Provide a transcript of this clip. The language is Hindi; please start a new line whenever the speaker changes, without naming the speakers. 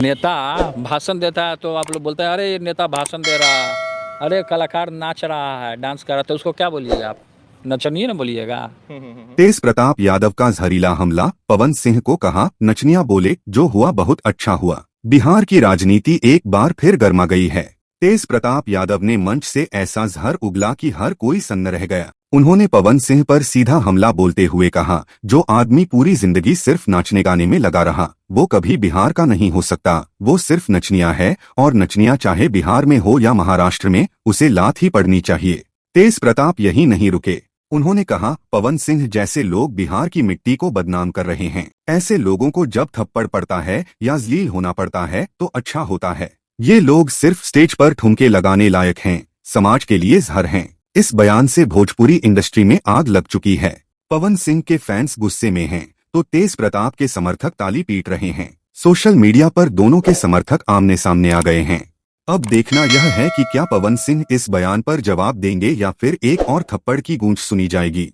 नेता भाषण देता है तो आप लोग बोलते हैं अरे ये नेता भाषण दे रहा है, अरे कलाकार नाच रहा है, डांस कर रहा है, तो उसको क्या बोलिएगा आप? नचनिए ना बोलिएगा।
तेज प्रताप यादव का जहरीला हमला, पवन सिंह को कहा नचनिया, बोले जो हुआ बहुत अच्छा हुआ। बिहार की राजनीति एक बार फिर गर्मा गई है। तेज प्रताप यादव ने मंच से ऐसा जहर उगला कि हर कोई सन्न रह गया। उन्होंने पवन सिंह पर सीधा हमला बोलते हुए कहा, जो आदमी पूरी जिंदगी सिर्फ नाचने गाने में लगा रहा, वो कभी बिहार का नहीं हो सकता। वो सिर्फ नचनिया है, और नचनिया चाहे बिहार में हो या महाराष्ट्र में, उसे लात ही पड़नी चाहिए। तेज प्रताप यही नहीं रुके। उन्होंने कहा, पवन सिंह जैसे लोग बिहार की मिट्टी को बदनाम कर रहे हैं। ऐसे लोगों को जब थप्पड़ पड़ता है या जलील होना पड़ता है तो अच्छा होता है। ये लोग सिर्फ स्टेज पर ठुमके लगाने लायक हैं, समाज के लिए जहर हैं। इस बयान से भोजपुरी इंडस्ट्री में आग लग चुकी है। पवन सिंह के फैंस गुस्से में हैं, तो तेज प्रताप के समर्थक ताली पीट रहे हैं। सोशल मीडिया पर दोनों के समर्थक आमने सामने आ गए हैं। अब देखना यह है कि क्या पवन सिंह इस बयान पर जवाब देंगे या फिर एक और थप्पड़ की गूंज सुनी जाएगी।